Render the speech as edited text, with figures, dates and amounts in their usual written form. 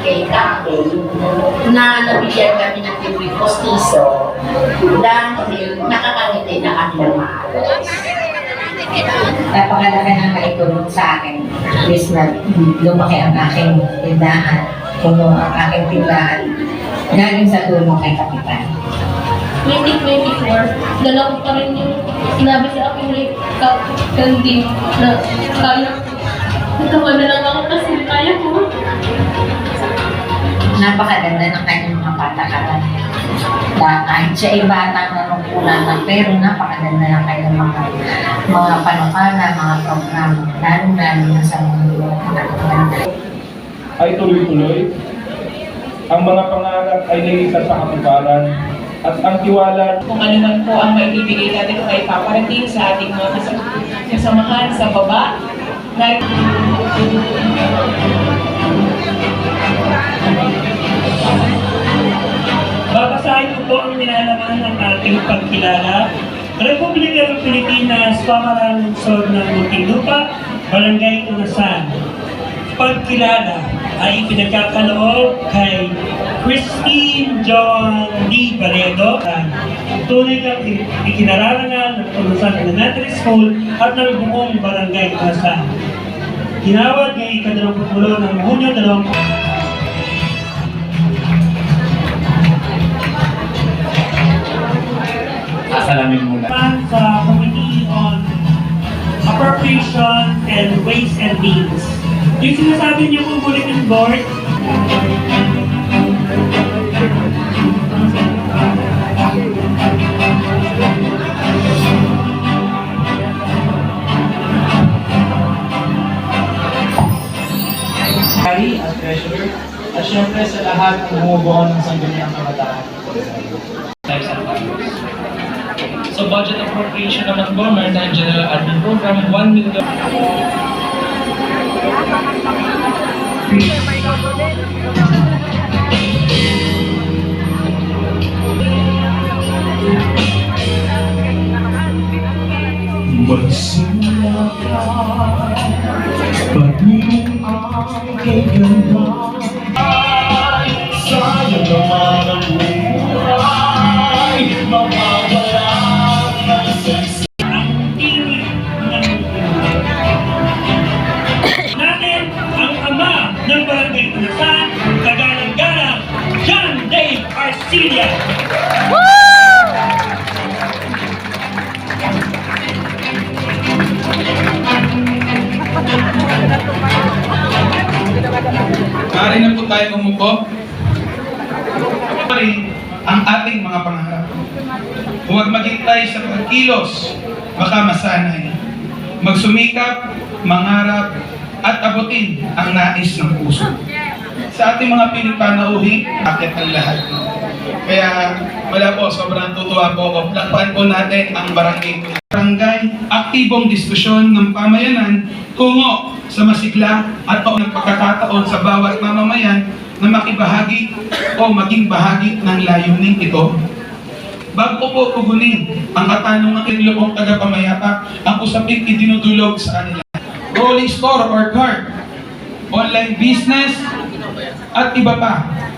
kay Kake na nabigyan kami ng libre postiso dahil nakakangiti na kami ng maayos. Napakalaga na naitulong sa akin. Bis na lumaki ang aking tindahan, puno ang aking tindahan, galing sa tulong kay Kapitan. 2024, dala ko pa rin yung sinabi sa akin ni Kandi na kaya. Natawa na lang ako kasi kaya ko. Napakaganda ng kanyang mga patakaran. Kahit siya ay bata na nungkulan na, pero napakaganda ng kanyang mga panukala, mga programa, lalo na sa mga maganda. Ay tuloy-tuloy. Ang mga pangarap ay nilisan sa katuparan at ang tiwala. Kung ano man po ang maibibigay natin ay paparating sa ating mga kasamahan sa baba. Babasahin ko po ang nilalaman ng ating pagkilala. Republika ng Pilipinas, Pamahalaan Lungsod ng Muntinlupa, Barangay Unasan. Pagkilala ay pinagkakaloob kay Christine John D. Barredo. Tunay kang ikinararangan ng Unasan Elementary School at ng buong Barangay Unasan. Ginawad ngayong ika-20 ng Hunyo 20. Salamin muna. Sa Committee on Appropriation and Ways and Means. Yung sinasabi niyo po bulletin board, at treasurer, at syempre sa lahat ng bumubuo ng sangguniang kabataan. So budget appropriation naman po, meron tayong General Admin Program, 1 million. Magsimula ka, pag-ibig ang kaganda. Ay, sayang naman ang buhay, mawawala ng sense. ang tinig natin ang ama ng Barangay Unasan, kagalang-galang John Dave Arcilia. Maaari na po tayo umupo. Ang ating mga pangarap. Huwag maghintay sa pagkilos, baka masanay. Magsumikap, mangarap, at abutin ang nais ng puso. Sa ating mga pinipanauhin, akit ang lahat. Kaya wala po, sobrang tutuwa po ako. Lakpan po natin ang barangay. Barangay, aktibong diskusyon ng pamayanan tungo sa masigla at ng pagkakataon sa bawat mamamayan na makibahagi o maging bahagi ng layuning ito. Bago po tugunin ang katanungan ng lubong tagapamayapa, ang usaping idinudulog sa kanila. Rolling store or cart, online business, at iba pa.